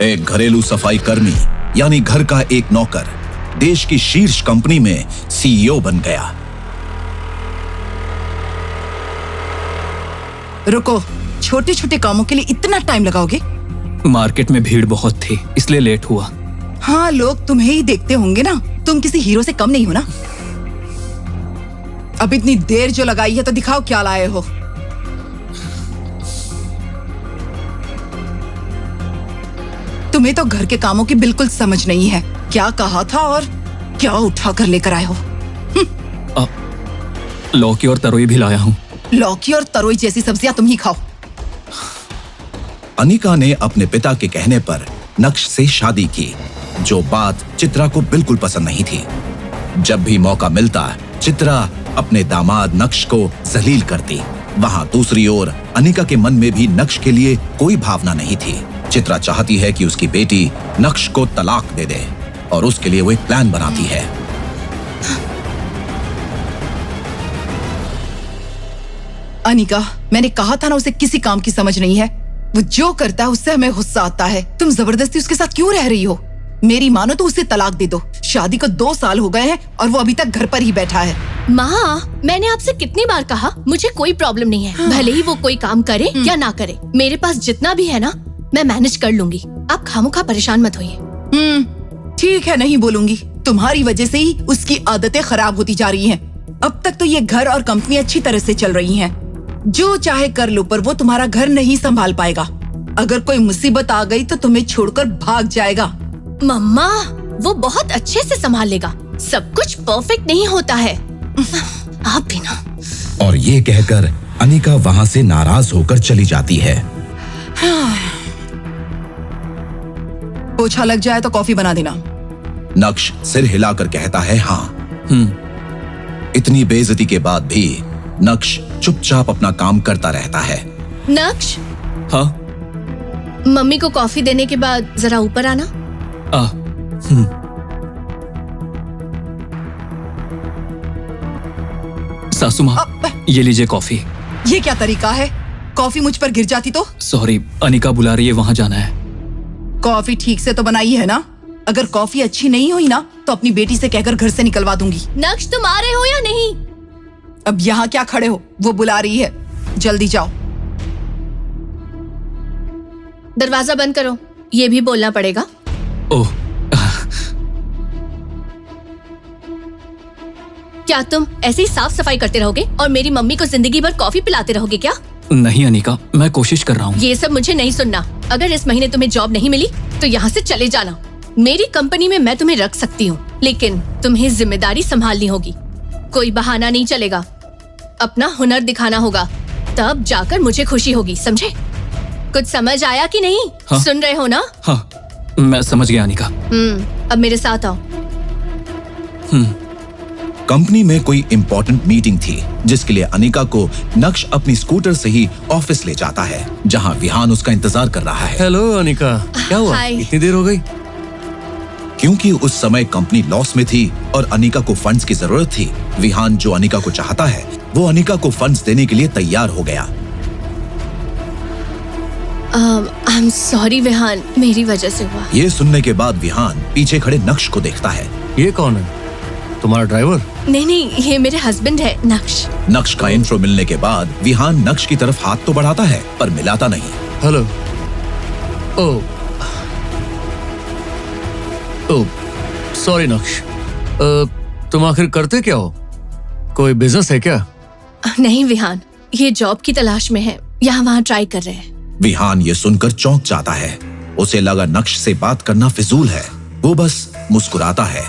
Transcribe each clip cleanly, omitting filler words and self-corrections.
एक घरेलू सफाई कर्मी यानी घर का एक नौकर देश की शीर्ष कंपनी में सीईओ बन गया। रुको, छोटे छोटे कामों के लिए इतना टाइम लगाओगे? मार्केट में भीड़ बहुत थी इसलिए लेट हुआ। हाँ, लोग तुम्हें ही देखते होंगे ना, तुम किसी हीरो से कम नहीं हो ना। अब इतनी देर जो लगाई है तो दिखाओ क्या लाए हो। तुम्हें तो घर के कामों की बिल्कुल समझ नहीं है। क्या कहा था और क्या उठा कर लेकर आए हो? लौकी और तरोई भी लाया हूँ। लौकी और तरोई जैसी सब्जियां तुम ही खाओ। अनिका ने अपने पिता के कहने पर नक्श से शादी की, जो बात चित्रा को बिल्कुल पसंद नहीं थी। जब भी मौका मिलता चित्रा अपने दामाद नक्श को जलील करती। वहाँ दूसरी ओर अनिका के मन में भी नक्श के लिए कोई भावना नहीं थी। चित्रा चाहती है कि उसकी बेटी नक्श को तलाक दे दे और उसके लिए वो एक प्लान बनाती है। अनिका, मैंने कहा था ना, उसे किसी काम की समझ नहीं है। वो जो करता है उससे हमें गुस्सा आता है। तुम जबरदस्ती उसके साथ क्यों रह रही हो? मेरी मानो तो उसे तलाक दे दो। शादी को 2 साल हो गए हैं और वो अभी तक घर पर ही बैठा है। माँ, मैंने आपसे कितनी बार कहा, मुझे कोई प्रॉब्लम नहीं है। भले ही वो कोई काम करे या ना करे, मेरे पास जितना भी है ना मैं मैनेज कर लूंगी। आप खामोखा परेशान मत होइए। ठीक है, नहीं बोलूंगी। तुम्हारी वजह से ही उसकी आदतें खराब होती जा रही हैं। अब तक तो ये घर और कंपनी अच्छी तरह से चल रही हैं। जो चाहे कर लो, पर वो तुम्हारा घर नहीं संभाल पाएगा। अगर कोई मुसीबत आ गई तो तुम्हें छोड़कर भाग जाएगा। मम्मा, वो बहुत अच्छे से संभाल लेगा। सब कुछ परफेक्ट नहीं होता है। आप भी ना। और ये कहकर अनिका वहाँ से नाराज होकर चली जाती है। पोछा लग जाए तो कॉफी बना देना। नक्श सिर हिलाकर कहता है हाँ। इतनी बेइज्जती के बाद भी नक्श चुपचाप अपना काम करता रहता है। नक्श, हाँ? मम्मी को कॉफी देने के बाद जरा ऊपर आना। सासू माँ, ये लीजिए कॉफी। ये क्या तरीका है? कॉफी मुझ पर गिर जाती तो? सॉरी, अनिका बुला रही है, वहाँ जाना है। कॉफी ठीक से तो बनाई है ना? अगर कॉफी अच्छी नहीं हुई ना तो अपनी बेटी से कहकर घर से निकलवा दूंगी। नक्श, तुम आ रहे हो या नहीं? अब यहाँ क्या खड़े हो? वो बुला रही है, जल्दी जाओ। दरवाजा बंद करो, ये भी बोलना पड़ेगा। ओह, क्या तुम ऐसे ही साफ सफाई करते रहोगे और मेरी मम्मी को जिंदगी भर कॉफी पिलाते रहोगे क्या? नहीं अनिका, मैं कोशिश कर रहा हूँ। ये सब मुझे नहीं सुनना। अगर इस महीने तुम्हें जॉब नहीं मिली तो यहाँ से चले जाना। मेरी कंपनी में मैं तुम्हें रख सकती हूँ, लेकिन तुम्हें जिम्मेदारी संभालनी होगी। कोई बहाना नहीं चलेगा। अपना हुनर दिखाना होगा, तब जाकर मुझे खुशी होगी, समझे? कुछ समझ आया कि नहीं? हाँ? सुन रहे हो ना? हाँ, मैं समझ गया अनिका। अब मेरे साथ आओ। कंपनी में कोई इम्पोर्टेंट मीटिंग थी जिसके लिए अनिका को नक्श अपनी स्कूटर से ही ऑफिस ले जाता है, जहां विहान उसका इंतजार कर रहा है। हेलो अनिका, क्या हुआ? हाय। इतनी देर हो गई? क्योंकि उस समय कंपनी लॉस में थी और अनिका को फंड्स की जरूरत थी, विहान जो अनिका को चाहता है वो अनिका को फंड्स देने के लिए तैयार हो गया। आई एम सॉरी विहान, मेरी वजह से हुआ। ये सुनने के बाद विहान पीछे खड़े नक्श को देखता है। ये कौन है? तुम्हारा ड्राइवर? नहीं, ये मेरे हस्बैंड है, नक्श। नक्श का इंट्रो मिलने के बाद विहान नक्श की तरफ हाथ तो बढ़ाता है पर मिलाता नहीं। हेलो। ओह, सॉरी नक्श। तुम आखिर करते क्या हो? कोई बिजनेस है क्या? नहीं विहान, ये जॉब की तलाश में है, यहाँ वहाँ ट्राई कर रहे हैं। विहान ये सुनकर चौंक जाता है। उसे लगा नक्श से बात करना फिजूल है। वो बस मुस्कुराता है।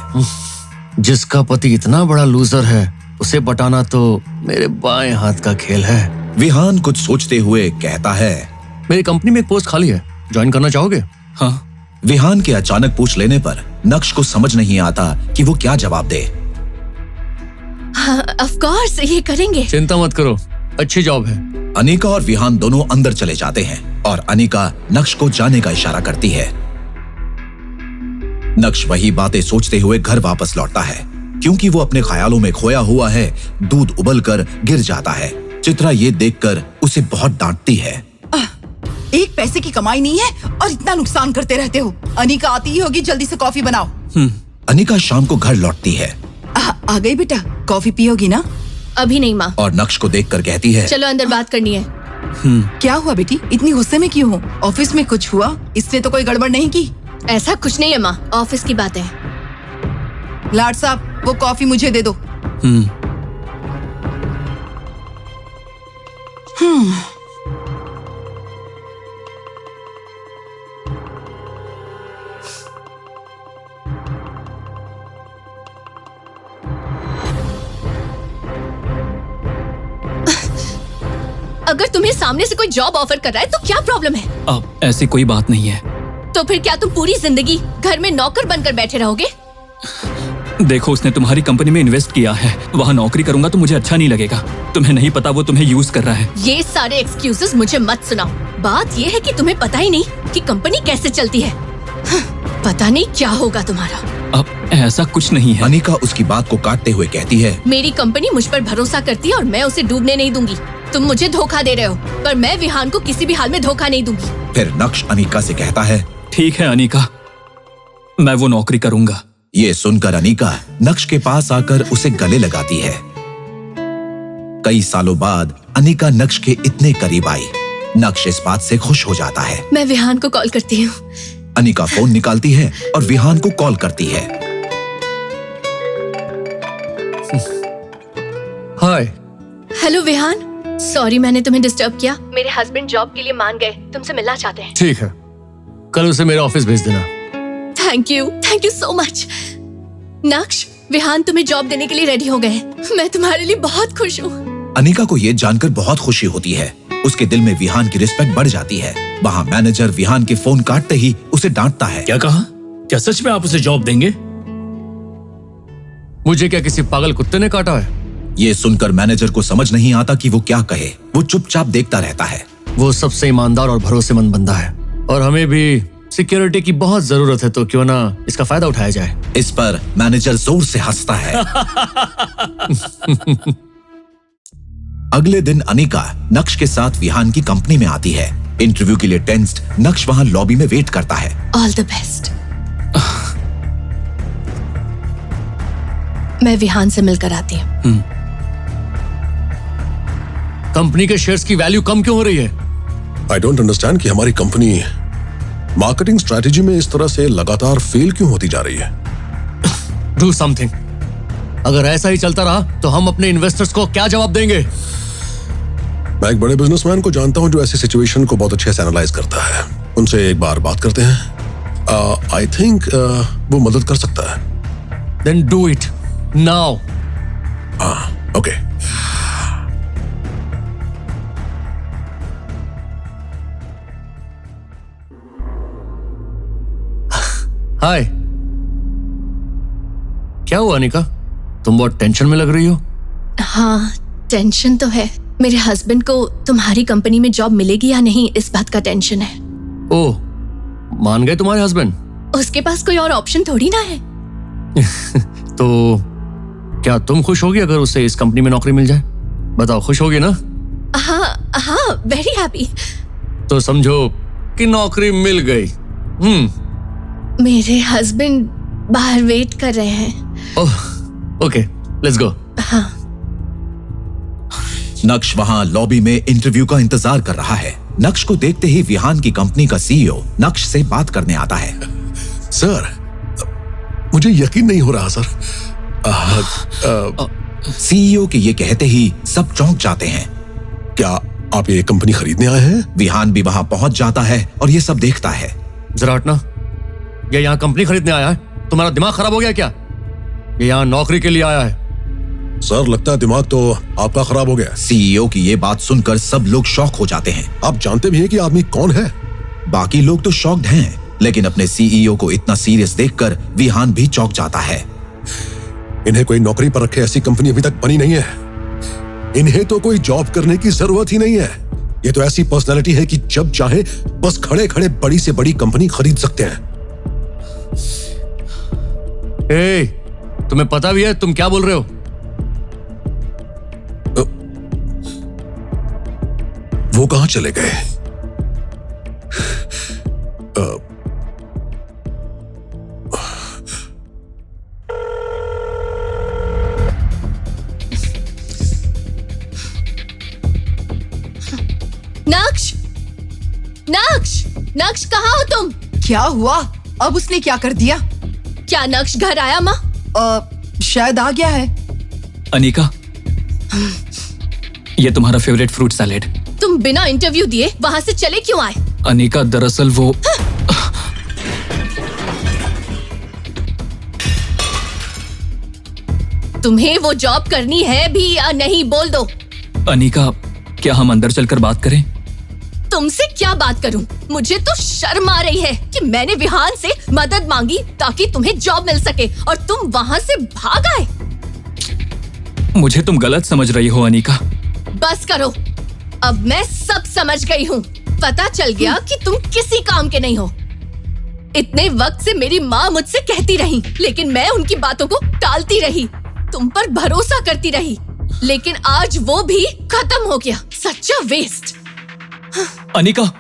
जिसका पति इतना बड़ा लूजर है उसे पटाना तो मेरे बाएं हाथ का खेल है। विहान कुछ सोचते हुए कहता है, मेरी कंपनी में एक पोस्ट खाली है, ज्वाइन करना चाहोगे? हाँ। विहान के अचानक पूछ लेने पर नक्श को समझ नहीं आता कि वो क्या जवाब दे। हाँ, ऑफ कोर्स, ये करेंगे। चिंता मत करो, अच्छी जॉब है। अनिका और विहान दोनों अंदर चले जाते हैं और अनिका नक्श को जाने का इशारा करती है। नक्श वही बातें सोचते हुए घर वापस लौटता है। क्योंकि वो अपने ख्यालों में खोया हुआ है, दूध उबलकर गिर जाता है। चित्रा ये देखकर उसे बहुत डांटती है। एक पैसे की कमाई नहीं है और इतना नुकसान करते रहते हो। अनिका आती ही होगी, जल्दी से कॉफी बनाओ। अनिका शाम को घर लौटती है आ गई बेटा, कॉफी पियोगी ना? अभी नहीं माँ, और नक्श को देखकर कहती है, चलो अंदर बात करनी है। क्या हुआ बेटी, इतनी गुस्से में क्यों हो? ऑफिस में कुछ हुआ? इसने तो कोई गड़बड़ नहीं की। ऐसा कुछ नहीं है माँ, ऑफिस की बात है। लाड साहब, वो कॉफी मुझे दे दो। अगर तुम्हें सामने से कोई जॉब ऑफर कर रहा है तो क्या प्रॉब्लम है? अब ऐसी कोई बात नहीं है। तो फिर क्या तुम पूरी जिंदगी घर में नौकर बनकर बैठे रहोगे? देखो, उसने तुम्हारी कंपनी में इन्वेस्ट किया है। वहाँ नौकरी करूंगा तो मुझे अच्छा नहीं लगेगा। तुम्हें नहीं पता वो तुम्हें यूज कर रहा है। ये सारे एक्सक्यूजेस मुझे मत सुनाओ। बात ये है कि तुम्हें पता ही नहीं कि कंपनी कैसे चलती है। पता नहीं क्या होगा तुम्हारा। अब ऐसा कुछ नहीं है। अनिका उसकी बात को काटते हुए कहती है, मेरी कंपनी मुझ पर भरोसा करती है और मैं उसे डूबने नहीं दूंगी। तुम मुझे धोखा दे रहे हो, पर मैं विहान को किसी भी हाल में धोखा नहीं दूंगी। फिर नक्श अनिका से कहता है, ठीक है अनिका, मैं वो नौकरी करूंगा। ये सुनकर अनिका नक्श के पास आकर उसे गले लगाती है। कई सालों बाद अनिका नक्श के इतने करीब आई। नक्श इस बात से खुश हो जाता है। मैं विहान को कॉल करती हूँ। अनिका फोन निकालती है और विहान को कॉल करती है। हाय। हेलो विहान, सॉरी मैंने तुम्हें डिस्टर्ब किया। मेरे हस्बैंड जॉब के लिए मान गए, तुमसे मिलना चाहते हैं। ठीक है, कल उसे मेरे ऑफिस भेज देना। Thank you so much. नक्श, विहान तुम्हें जॉब देने के लिए रेडी हो गए हैं। मैं तुम्हारे लिए बहुत खुश हूँ। अनिका को ये जानकर बहुत खुशी होती है। उसके दिल में विहान की रिस्पेक्ट बढ़ जाती है। वहाँ मैनेजर विहान के फोन काटते ही उसे डांटता है। क्या कहा? क्या सच में आप उसे जॉब देंगे? मुझे क्या किसी पागल कुत्ते ने काटा है? ये सुनकर मैनेजर को समझ नहीं आता कि वो क्या कहे। वो चुपचाप देखता रहता है। वो सबसे ईमानदार और भरोसेमंद बंदा है और हमें भी सिक्योरिटी की बहुत जरूरत है, तो क्यों ना इसका फायदा उठाया जाए। इस पर मैनेजर जोर से हंसता है। अगले दिन अनिका नक्श के साथ विहान की कंपनी में आती है। इंटरव्यू के लिए टेंस्ड नक्श वहां लॉबी में वेट करता है। All the best. मैं विहान से मिलकर आती हूँ। कंपनी के शेयर्स की वैल्यू कम क्यों हो रही है? आई डोंट अंडरस्टैंड कि हमारी कंपनी मार्केटिंग स्ट्रेटेजी में इस तरह से लगातार फेल क्यों होती जा रही है। Do something. अगर ऐसा ही चलता रहा तो हम अपने इन्वेस्टर्स को क्या जवाब देंगे? मैं एक बड़े बिजनेसमैन को जानता हूं जो ऐसी सिचुएशन को बहुत अच्छे से एनालाइज करता है। उनसे एक बार बात करते हैं। आई थिंक वो मदद कर सकता है। Then do it now. Okay. Hi. क्या हुआ अनिका, तुम बहुत टेंशन में लग रही हो। हाँ, टेंशन तो है। मेरे हस्बैंड को तुम्हारी कंपनी में जॉब मिलेगी या नहीं, इस बात का टेंशन है। ओह, मान गए तुम्हारे हस्बैंड? उसके पास कोई और ऑप्शन थोड़ी ना है। तो क्या तुम खुश होगी अगर उसे इस कंपनी में नौकरी मिल जाए? बताओ, खुश होगी ना? हाँ, वेरी हैप्पी। तो समझो कि नौकरी मिल गई। मेरे हस्बैंड बाहर वेट कर रहे हैं। ओह, ओके, लेट्स गो। हाँ। नक्श वहां लॉबी में इंटरव्यू का इंतजार कर रहा है। नक्श को देखते ही विहान की कंपनी का सीईओ नक्श से बात करने आता है। सर, मुझे यकीन नहीं हो रहा सर। सीईओ के ये कहते ही सब चौंक जाते हैं। क्या आप ये कंपनी खरीदने आए हैं? विहान भी वहां पहुंच जाता है और ये सब देखता है। जरा हटना। ये यहाँ कंपनी खरीदने आया है? तुम्हारा दिमाग खराब हो गया क्या? ये यहाँ नौकरी के लिए आया है। सर, लगता है दिमाग तो आपका खराब हो गया। सीईओ की ये बात सुनकर सब लोग शॉक हो जाते हैं। आप जानते भी हैं कि आदमी कौन है? बाकी लोग तो शॉक्ड हैं, लेकिन अपने सीईओ को इतना सीरियस देखकर विहान भी चौंक जाता है। इन्हें कोई नौकरी पर रखे ऐसी कंपनी अभी तक बनी नहीं है। इन्हें तो कोई जॉब करने की जरूरत ही नहीं है। ये तो ऐसी पर्सनालिटी है कि जब चाहे बस खड़े खड़े बड़ी से बड़ी कंपनी खरीद सकते हैं। तुम्हें पता भी है तुम क्या बोल रहे हो? वो कहां चले गए? नक्श, नक्श, नक्श कहाँ हो तुम? क्या हुआ? अब उसने क्या कर दिया? क्या नक्श घर आया माँ? शायद आ गया है। अनिका, ये तुम्हारा फेवरेट फ्रूट सैलेड। तुम बिना इंटरव्यू दिए वहाँ से चले क्यों आए? अनिका, दरअसल वो तुम्हें वो जॉब करनी है भी या नहीं, बोल दो। अनिका, क्या हम अंदर चलकर बात करें? तुमसे क्या बात करूं? मुझे तो शर्म आ रही है कि मैंने विहान से मदद मांगी ताकि तुम्हें जॉब मिल सके और तुम वहाँ से भाग आए। मुझे तुम गलत समझ रही हो अनिका। बस करो, अब मैं सब समझ गई हूँ। पता चल गया कि तुम किसी काम के नहीं हो। इतने वक्त से मेरी माँ मुझसे कहती रही, लेकिन मैं उनकी बातों को टालती रही, तुम पर भरोसा करती रही, लेकिन आज वो भी खत्म हो गया। सच्चा वेस्ट। अनिका,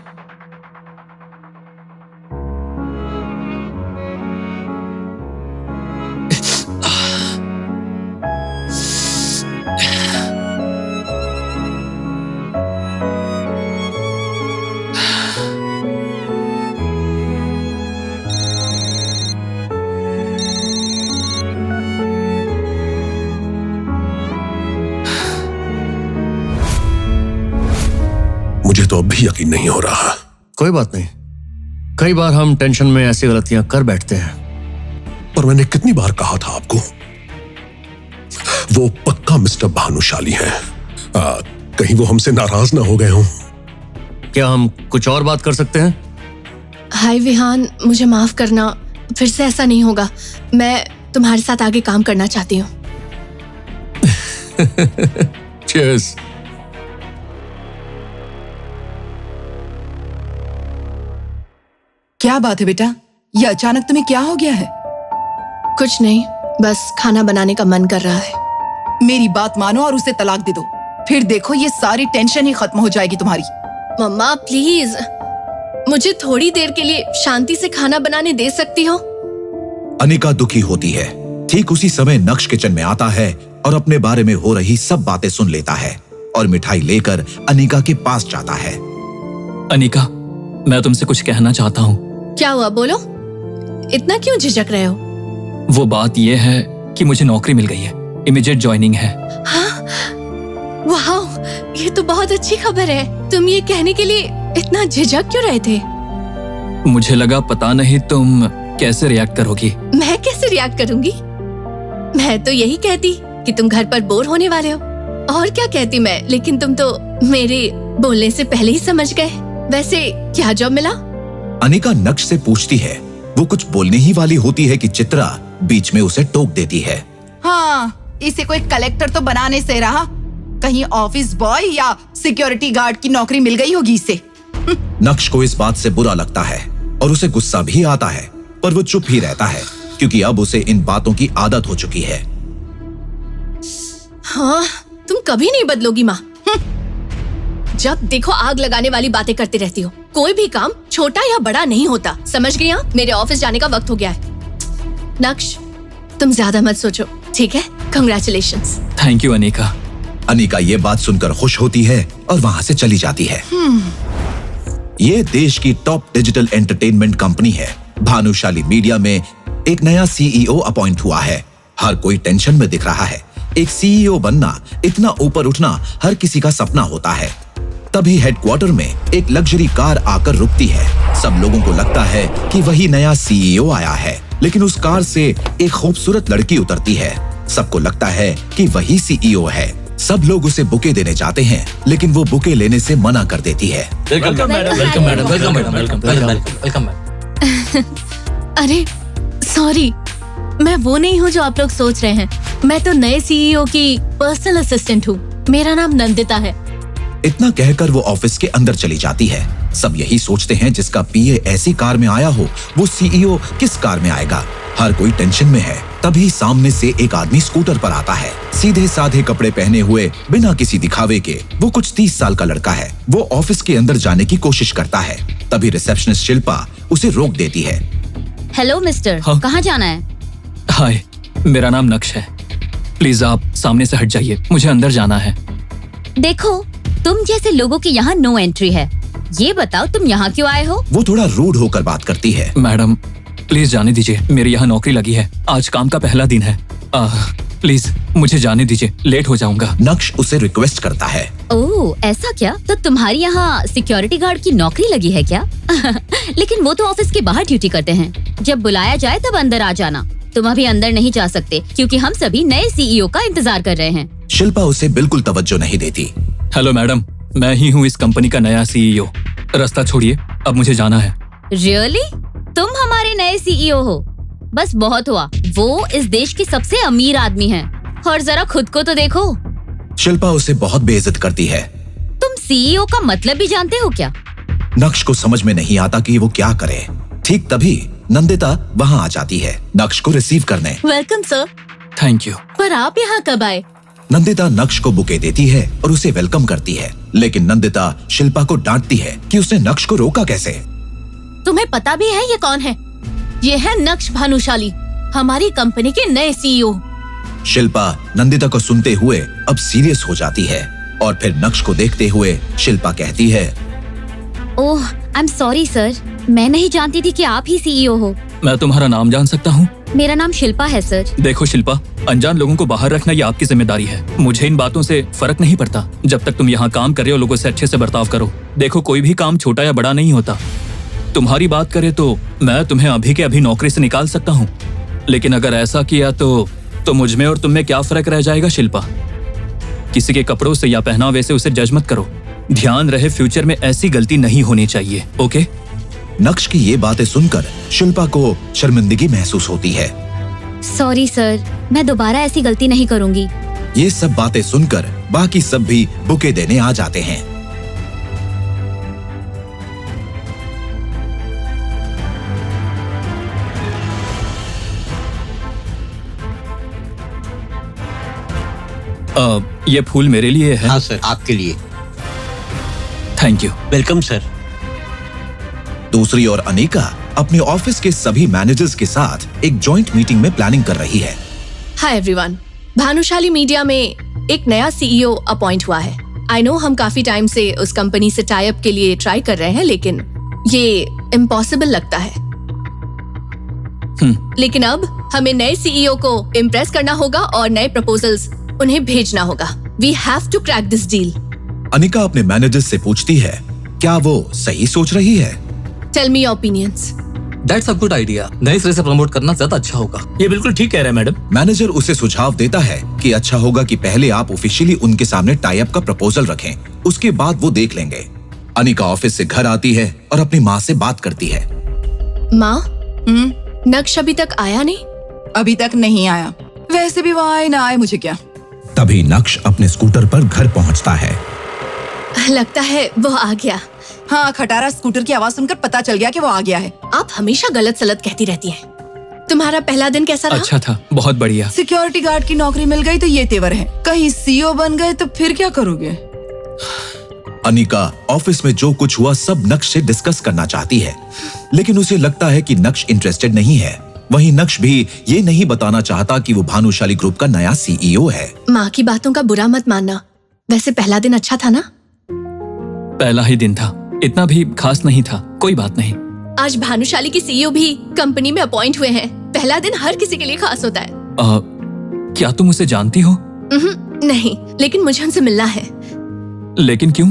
मुझे तो अब भी यकीन नहीं हो रहा। कोई बात नहीं, कई बार हम टेंशन में ऐसी गलतियां कर बैठते हैं। पर मैंने कितनी बार कहा था आपको, वो पक्का मिस्टर भानुशाली हैं। कहीं वो हमसे नाराज ना हो गए हों। क्या हम कुछ और बात कर सकते हैं? हाय विहान, मुझे माफ करना, फिर से ऐसा नहीं होगा। मैं तुम्हारे साथ आगे काम करना चाहती हूँ। Cheers. क्या बात है बेटा? ये अचानक तुम्हें क्या हो गया है? कुछ नहीं, बस खाना बनाने का मन कर रहा है। मेरी बात मानो और उसे तलाक दे दो, फिर देखो ये सारी टेंशन ही खत्म हो जाएगी तुम्हारी। मम्मा प्लीज, मुझे थोड़ी देर के लिए शांति से खाना बनाने दे सकती हो? अनिका दुखी होती है। ठीक उसी समय नक्श किचन में आता है और अपने बारे में हो रही सब बातें सुन लेता है और मिठाई लेकर अनिका के पास जाता है। अनिका, मैं तुमसे कुछ कहना चाहता हूँ। क्या हुआ, बोलो। इतना क्यों झिझक रहे हो? वो बात ये है कि मुझे नौकरी मिल गई है, इमीडिएट ज्वाइनिंग है। हाँ? वाह, ये तो बहुत अच्छी खबर है। तुम ये कहने के लिए इतना झिझक क्यों रहे थे? मुझे लगा पता नहीं तुम कैसे रिएक्ट करोगी। मैं कैसे रिएक्ट करूंगी? मैं तो यही कहती कि तुम घर पर बोर होने वाले हो, और क्या कहती मैं, लेकिन तुम तो मेरे बोलने से पहले ही समझ गए। वैसे क्या जॉब मिला? अनिका नक्श से पूछती है। वो कुछ बोलने ही वाली होती है कि चित्रा बीच में उसे टोक देती है। हाँ, इसे कोई कलेक्टर तो बनाने से रहा, कहीं ऑफिस बॉय या सिक्योरिटी गार्ड की नौकरी मिल गई होगी इसे। नक्श को इस बात से बुरा लगता है और उसे गुस्सा भी आता है, पर वो चुप ही रहता है क्योंकि अब उसे इन बातों की आदत हो चुकी है। हाँ, तुम कभी नहीं बदलोगी माँ। जब देखो आग लगाने वाली बातें करती रहती हो। कोई भी काम छोटा या बड़ा नहीं होता, समझ गई? मेरे ऑफिस जाने का वक्त हो गया है। नक्श, तुम ज्यादा मत सोचो, ठीक है? Congratulations. Thank you Anika. Anika ये बात सुनकर खुश होती है और वहां से चली जाती है। ये देश की टॉप डिजिटल एंटरटेनमेंट कंपनी है। भानुशाली मीडिया में एक नया सीईओ अपॉइंट हुआ है। हर कोई टेंशन में दिख रहा है। एक सीईओ बनना, इतना ऊपर उठना हर किसी का सपना होता है। तभी हेडक्वार्टर में एक लग्जरी कार आकर रुकती है। सब लोगों को लगता है कि वही नया सीईओ आया है, लेकिन उस कार से एक खूबसूरत लड़की उतरती है। सबको लगता है कि वही सीईओ है। सब लोग उसे बुके देने जाते हैं, लेकिन वो बुके लेने से मना कर देती है। Welcome madam, welcome madam, welcome madam, welcome welcome welcome madam. अरे सॉरी, मैं वो नहीं हूँ जो आप लोग सोच रहे हैं। मैं तो नए सीईओ की पर्सनल असिस्टेंट हूँ। मेरा नाम नंदिता है। इतना कहकर वो ऑफिस के अंदर चली जाती है। सब यही सोचते हैं जिसका पीए ऐसी कार में आया हो, वो सीईओ किस कार में आएगा। हर कोई टेंशन में है। तभी सामने से एक आदमी स्कूटर पर आता है। सीधे साधे कपड़े पहने हुए, बिना किसी दिखावे के। वो कुछ 30 साल का लड़का है। वो ऑफिस के अंदर जाने की कोशिश करता है। तभी रिसेप्शनिस्ट शिल्पा उसे रोक देती है। हेलो मिस्टर, हाँ? कहाँ जाना है? हाय, मेरा नाम नक्श है। प्लीज आप सामने से हट जाइए, मुझे अंदर जाना है। देखो, तुम जैसे लोगों की यहाँ नो एंट्री है। ये बताओ तुम यहाँ क्यों आए हो? वो थोड़ा रूड होकर बात करती है। मैडम प्लीज जाने दीजिए, मेरी यहाँ नौकरी लगी है, आज काम का पहला दिन है। प्लीज मुझे जाने दीजिए, लेट हो जाऊंगा। नक्श उसे रिक्वेस्ट करता है। ओह, ऐसा क्या? तो तुम्हारी यहाँ सिक्योरिटी गार्ड की नौकरी लगी है क्या? लेकिन वो तो ऑफिस के बाहर ड्यूटी करते हैं। जब बुलाया जाए तब अंदर आ जाना। तुम अभी अंदर नहीं जा सकते क्योंकि हम सभी नए सीईओ का इंतजार कर रहे हैं। शिल्पा उसे बिल्कुल तवज्जो नहीं देती। हेलो मैडम, मैं ही हूँ इस कंपनी का नया सीईओ। रास्ता छोड़िए, अब मुझे जाना है। रियली? तुम हमारे नए सीईओ हो? बस बहुत हुआ, वो इस देश के सबसे अमीर आदमी हैं। और जरा खुद को तो देखो। शिल्पा उसे बहुत बेइज्जत करती है। तुम सीईओ का मतलब भी जानते हो क्या? नक्श को समझ में नहीं आता कि वो क्या करे। ठीक तभी नंदिता वहाँ आ जाती है नक्श को रिसीव करने। Welcome sir. Thank you. पर आप यहाँ कब आए? नंदिता नक्श को बुके देती है और उसे वेलकम करती है, लेकिन नंदिता शिल्पा को डांटती है कि उसने नक्श को रोका कैसे। तुम्हें पता भी है ये कौन है? ये है नक्श भानुशाली, हमारी कंपनी के नए सीईओ। शिल्पा नंदिता को सुनते हुए अब सीरियस हो जाती है और फिर नक्श को देखते हुए शिल्पा कहती है, ओह, आई एम सॉरी सर, मैं नहीं जानती थी कि आप ही सीईओ हो। मैं तुम्हारा नाम जान सकता हूँ? मेरा नाम शिल्पा है सर। देखो शिल्पा, अनजान लोगों को बाहर रखना ये आपकी जिम्मेदारी है। मुझे इन बातों से फर्क नहीं पड़ता। जब तक तुम यहाँ काम कर रहे हो, लोगों से अच्छे से बर्ताव करो। देखो, कोई भी काम छोटा या बड़ा नहीं होता। तुम्हारी बात करे तो मैं तुम्हें अभी के अभी नौकरी से निकाल सकता हूँ, लेकिन अगर ऐसा किया तो मुझ में और तुम में क्या फर्क रह जाएगा शिल्पा? किसी के कपड़ों से या पहनावे से उसे जज मत करो। ध्यान रहे, फ्यूचर में ऐसी गलती नहीं होनी चाहिए। ओके? नक्श की ये बातें सुनकर शिल्पा को शर्मिंदगी महसूस होती है। सॉरी सर, मैं दोबारा ऐसी गलती नहीं करूंगी। ये सब बातें सुनकर बाकी सब भी बुके देने आ जाते हैं। ये फूल मेरे लिए है। हाँ सर, आपके लिए। Thank you. Welcome sir. दूसरी ओर अनिका अपने ऑफिस के सभी मैनेजर्स के साथ एक जॉइंट मीटिंग में प्लानिंग कर रही है। हाय एवरीवन, भानुशाली मीडिया में एक नया सीईओ अपॉइंट हुआ है। आई नो हम काफी टाइम से उस कंपनी से टाई अप के लिए ट्राई कर रहे हैं, लेकिन ये इम्पॉसिबल लगता है। लेकिन अब हमें नए सीईओ को इम्प्रेस करना होगा और नए प्रपोजल्स उन्हें भेजना होगा। We have to crack this deal. Anika अपने मैनेजर्स से पूछती है, क्या वो सही सोच रही है? Tell me your opinions. That's a good idea. नए सिरे से प्रमोट करना ज्यादा अच्छा होगा। ये बिल्कुल ठीक कह रहे हैं मैडम। मैनेजर उसे सुझाव देता है कि अच्छा होगा कि पहले आप ऑफिशियली उनके सामने टाई अप का प्रपोजल रखें, उसके बाद वो देख लेंगे। अनिका ऑफिस से घर आती है और अपनी माँ से बात करती है। माँ, नक्श अभी तक आया नहीं? अभी तक नहीं आया। वैसे भी वो आए ना आए मुझे क्या। तभी नक्श अपने स्कूटर पर घर पहुंचता है। लगता है वो आ गया। हाँ, खटारा स्कूटर की आवाज सुनकर पता चल गया कि वो आ गया है। आप हमेशा गलत सलत कहती रहती हैं। तुम्हारा पहला दिन कैसा रहा? अच्छा था, बहुत बढ़िया। सिक्योरिटी गार्ड की नौकरी मिल गई तो ये तेवर है, कहीं सीईओ बन गए तो फिर क्या करोगे? अनिका ऑफिस में जो कुछ हुआ सब नक्श से डिस्कस करना चाहती है, लेकिन उसे लगता है कि नक्श इंटरेस्टेड नहीं है। वहीं नक्श भी ये नहीं बताना चाहता कि वो भानुशाली ग्रुप का नया सीईओ है। माँ की बातों का बुरा मत मानना। वैसे पहला दिन अच्छा था ना? पहला ही दिन था, इतना भी खास नहीं था। कोई बात नहीं। आज भानुशाली की सीईओ भी कंपनी में अपॉइंट हुए हैं। पहला दिन हर किसी के लिए खास होता है। क्या तुम उसे जानती हो? नहीं, लेकिन मुझे उनसे मिलना है। लेकिन क्यों?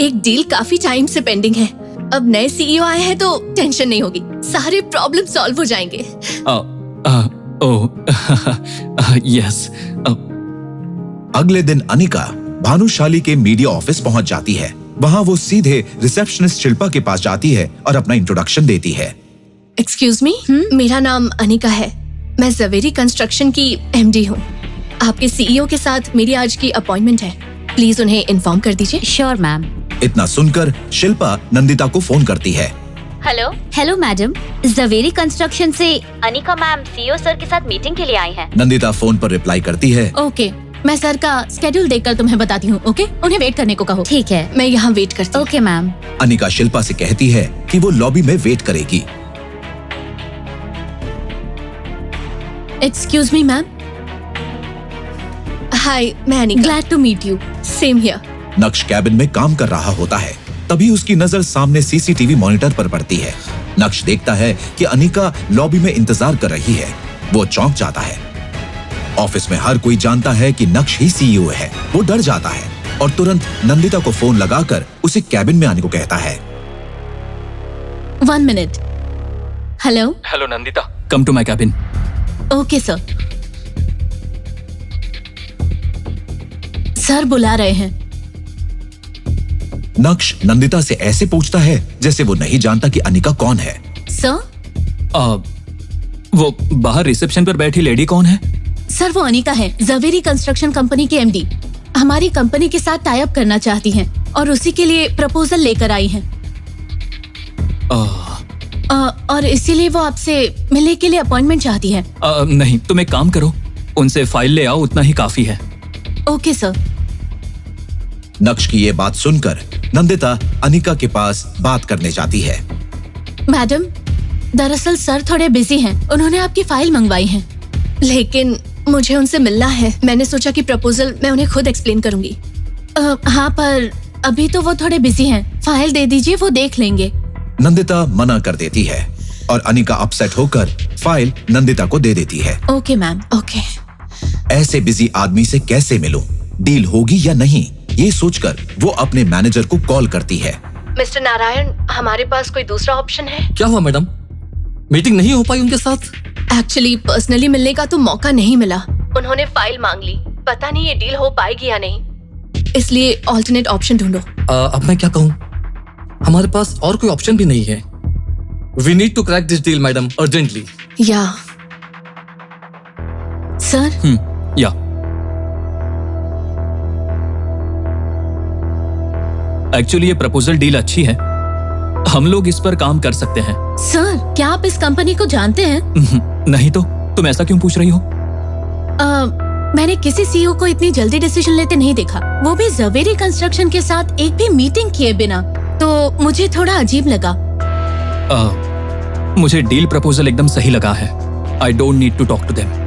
एक डील काफी टाइम से पेंडिंग है। अब नए सीईओ आए हैं तो टेंशन नहीं होगी, सारे प्रॉब्लम सॉल्व हो जाएंगे। यस। अगले दिन अनिका भानुशाली के मीडिया ऑफिस पहुंच जाती है। वहां वो सीधे रिसेप्शनिस्ट शिल्पा के पास जाती है और अपना इंट्रोडक्शन देती है। एक्सक्यूज मी, मेरा नाम अनिका है। मैं जवेरी कंस्ट्रक्शन की एमडी हूँ। आपके सीईओ के साथ मेरी आज की अपॉइंटमेंट है, प्लीज उन्हें इन्फॉर्म कर दीजिए। Sure ma'am. इतना सुनकर शिल्पा नंदिता को फोन करती है। हेलो मैडम, जवेरी कंस्ट्रक्शन से अनिका मैम सीईओ सर के साथ मीटिंग के लिए आई हैं। नंदिता फोन पर रिप्लाई करती है। ओके, मैं सर का स्केड्यूल देखकर तुम्हें बताती हूँ, ओके? उन्हें वेट करने को कहो। ठीक है। मैं यहाँ वेट करती हूँ। Okay ma'am. अनिका शिल्पा से कहती है कि वो लॉबी में वेट करेगी। Excuse me ma'am. हाय, मैं Anika. Glad to meet you. Same here. Naksh cabin में काम कर रहा होता है, तभी उसकी नजर सामने सीसीटीवी मॉनिटर पर पड़ती है। नक्श देखता है कि अनिका लॉबी में इंतजार कर रही है। वो चौंक जाता है। ऑफिस में हर कोई जानता है कि नक्श ही सीईओ है। वो डर जाता है और तुरंत नंदिता को फोन लगाकर उसे कैबिन में आने को कहता है। 1 मिनट। Hello. Hello Nandita, come to my cabin. Okay sir. Sir बुला रहे हैं। नक्श नंदिता से ऐसे पूछता है जैसे वो नहीं जानता कि अनिका कौन है। सर? वो बाहर रिसेप्शन पर बैठी लेडी कौन है? सर वो अनिका है, जवेरी कंस्ट्रक्शन कंपनी की एमडी। हमारी कंपनी के साथ टाई अप करना चाहती हैं और उसी के लिए प्रपोजल लेकर आई हैं। और इसीलिए वो आपसे मिलने के लिए अपॉइंटमेंट चाहती है। नहीं, तुम एक काम करो, उनसे फाइल ले आओ, उतना ही काफी है। Okay sir. नक्श की ये बात सुनकर नंदिता अनिका के पास बात करने जाती है। मैडम, दरअसल सर थोड़े बिजी हैं, उन्होंने आपकी फाइल मंगवाई है। लेकिन मुझे उनसे मिलना है। मैंने सोचा कि प्रपोजल मैं उन्हें खुद एक्सप्लेन करूंगी। हाँ, पर अभी तो वो थोड़े बिजी हैं। फाइल दे दीजिए, वो देख लेंगे। नंदिता मना कर देती है और अनिका अपसेट होकर फाइल नंदिता को दे देती है। Okay ma'am. ओके। ऐसे बिजी आदमी से कैसे मिलूं? डील होगी या नहीं, ये सोचकर वो अपने मैनेजर को कॉल करती है। मिस्टर नारायण, हमारे पास कोई दूसरा ऑप्शन है? क्या हुआ मैडम, मीटिंग नहीं हो पाई उनके साथ? एक्चुअली पर्सनली मिलने का तो मौका नहीं मिला। उन्होंने फाइल मांग ली, पता नहीं ये डील हो पाएगी या नहीं, इसलिए ऑल्टरनेट ऑप्शन ढूंढो। अब मैं क्या कहूँ, हमारे पास और कोई ऑप्शन भी नहीं है। We need to crack this deal madam, urgently. या सर? या एक्चुअली ये प्रपोजल डील अच्छी है, हम लोग इस पर काम कर सकते हैं। सर, क्या आप इस कंपनी को जानते हैं? नहीं तो तुम ऐसा क्यों पूछ रही हो? मैंने किसी सीईओ को इतनी जल्दी डिसीजन लेते नहीं देखा, वो भी जवेरी कंस्ट्रक्शन के साथ एक भी मीटिंग किए बिना, तो मुझे थोड़ा अजीब लगा। मुझे डील प्रपोजल एकदम सही लगा है। I don't need to talk to them.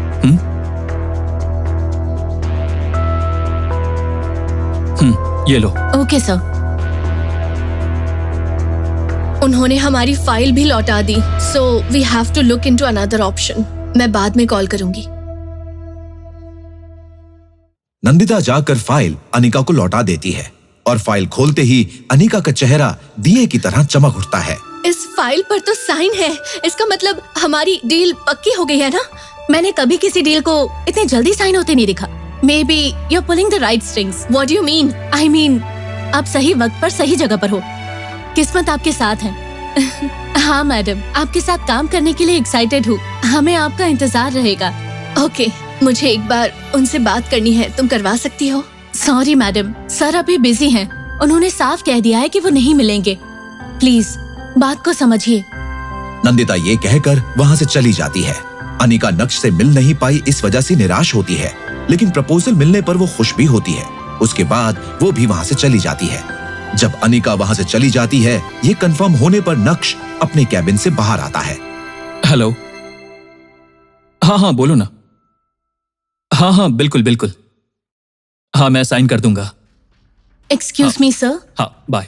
ये लो। Okay sir. उन्होंने हमारी फाइल भी लौटा दी, so we have to look into another option. मैं बाद में कॉल करूंगी। नंदिता जाकर फाइल अनिका को लौटा देती है और फाइल खोलते ही अनिका का चेहरा दिए की तरह चमक उठता है। इस फाइल पर तो साइन है, इसका मतलब हमारी डील पक्की हो गई है ना? मैंने कभी किसी डील को इतने जल्दी साइन होते नहीं देखा। Maybe you are pulling the right strings. What do you mean? I mean, आप सही वक्त पर सही जगह पर हो। किस्मत आपके साथ है। हाँ मैडम, आपके साथ काम करने के लिए एक्साइटेड हूँ। हमें आपका इंतजार रहेगा। ओके, मुझे एक बार उनसे बात करनी है, तुम करवा सकती हो? सॉरी मैडम, सर अभी बिजी हैं। उन्होंने साफ कह दिया है कि वो नहीं मिलेंगे। प्लीज बात को समझिए। नंदिता ये कहकर वहां से चली जाती है। अनिका नक्श से मिल नहीं पाई, इस वजह से निराश होती है, लेकिन प्रपोजल मिलने पर वो खुश भी होती है। उसके बाद वो भी वहां से चली जाती है। जब अनिका वहां से चली जाती है, ये कंफर्म होने पर नक्श अपने कैबिन से बाहर आता है। हेलो। हाँ बोलो ना। हाँ बिल्कुल बिल्कुल। हाँ, मैं साइन कर दूंगा। Excuse me sir. हाँ, बाय।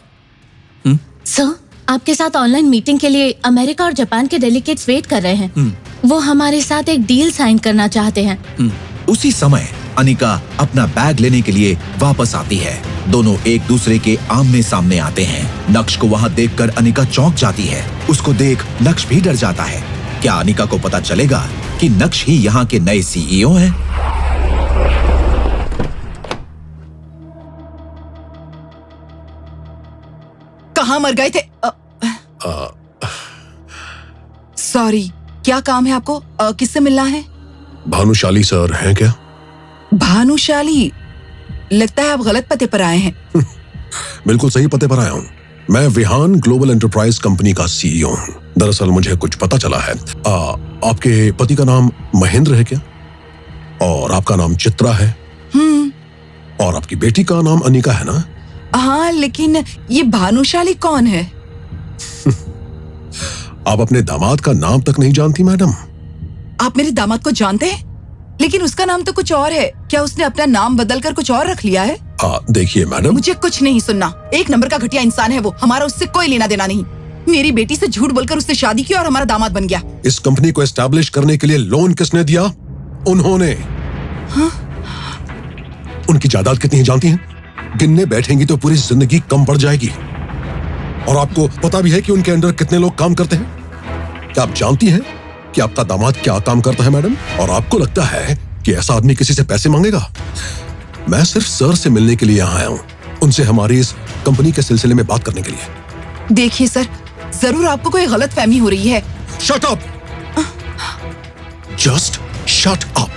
सर, आपके साथ ऑनलाइन मीटिंग के लिए अमेरिका और जापान के डेलीगेट्स वेट कर रहे हैं। वो हमारे साथ एक डील साइन करना चाहते हैं। उसी समय अनिका अपना बैग लेने के लिए वापस आती है। दोनों एक दूसरे के आमने सामने आते हैं। नक्श को वहां देखकर अनिका चौंक जाती है। उसको देख नक्श भी डर जाता है। क्या अनिका को पता चलेगा कि नक्श ही यहाँ के नए सीईओ हैं? कहाँ मर गए थे? सॉरी, क्या काम है आपको? किससे मिलना है? भानुशाली सर हैं क्या? भानुशाली? लगता है आप गलत पते पर आए हैं। बिल्कुल सही पते पर आया हूँ। मैं विहान ग्लोबल एंटरप्राइज कंपनी का सीईओ हूँ। दरअसल मुझे कुछ पता चला है। आपके पति का नाम महेंद्र है क्या? और आपका नाम चित्रा है? और आपकी बेटी का नाम अनिका है ना? हाँ, लेकिन ये भानुशाली कौन है? आप अपने दामाद का नाम तक नहीं जानती मैडम? आप मेरे दामाद को जानते हैं, लेकिन उसका नाम तो कुछ और है। क्या उसने अपना नाम बदलकर कुछ और रख लिया है? देखिए मैडम, मुझे कुछ नहीं सुनना। एक नंबर का घटिया इंसान है वो। हमारा उससे कोई लेना देना नहीं। मेरी बेटी से झूठ बोलकर उससे शादी की और हमारा दामाद बन गया। इस कंपनी को एस्टैब्लिश करने के लिए लोन किसने दिया? उन्होंने। हाँ? उनकी जायदाद कितनी है जानती हैं? गिनने बैठेंगी तो पूरी जिंदगी कम पड़ जाएगी। और आपको पता भी है कि उनके अंडर कितने लोग काम करते हैं? क्या आप जानती हैं कि आपका दामाद क्या काम करता है मैडम? और आपको लगता है कि ऐसा आदमी किसी से पैसे मांगेगा? मैं सिर्फ सर से मिलने के लिए यहाँ आया हूँ, उनसे हमारी इस कंपनी के सिलसिले में बात करने के लिए। देखिए सर, जरूर आपको कोई गलत फहमी हो रही है। Shut up! Just shut up!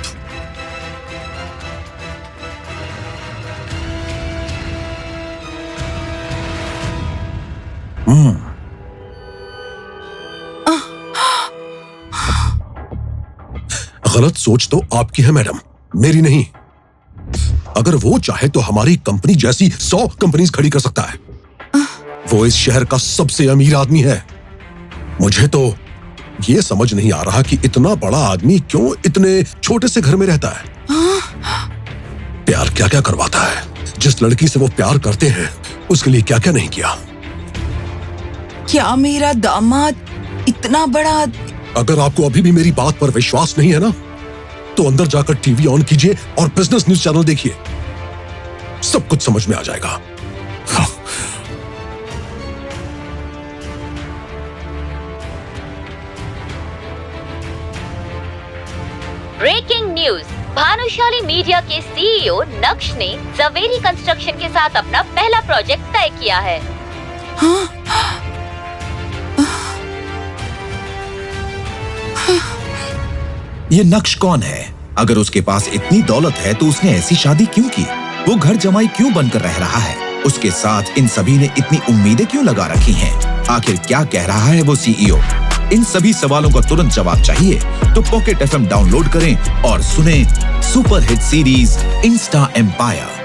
गलत सोच तो आपकी है मैडम, मेरी नहीं। अगर वो चाहे तो हमारी कंपनी जैसी 100 कंपनीज खड़ी कर सकता है। वो इस शहर का सबसे अमीर आदमी है। मुझे तो ये समझ नहीं आ रहा कि इतना बड़ा आदमी क्यों इतने छोटे से घर में रहता है। प्यार क्या क्या करवाता है। जिस लड़की से वो प्यार करते हैं उसके लिए क्या क्या नहीं किया। क्या मेरा दामाद इतना बड़ा? अगर आपको अभी भी मेरी बात पर विश्वास नहीं है ना, तो अंदर जाकर टीवी ऑन कीजिए और बिजनेस न्यूज चैनल देखिए, सब कुछ समझ में आ जाएगा। Breaking news. भानुशाली मीडिया के सीईओ नक्श ने जवेरी कंस्ट्रक्शन के साथ अपना पहला प्रोजेक्ट तय किया है। ये नक्श कौन है? अगर उसके पास इतनी दौलत है तो उसने ऐसी शादी क्यों की? वो घर जमाई क्यों बनकर रह रहा है? उसके साथ इन सभी ने इतनी उम्मीदें क्यों लगा रखी हैं? आखिर क्या कह रहा है वो सीईओ? इन सभी सवालों का तुरंत जवाब चाहिए तो पॉकेट FM डाउनलोड करें और सुनें super hit series insta empire.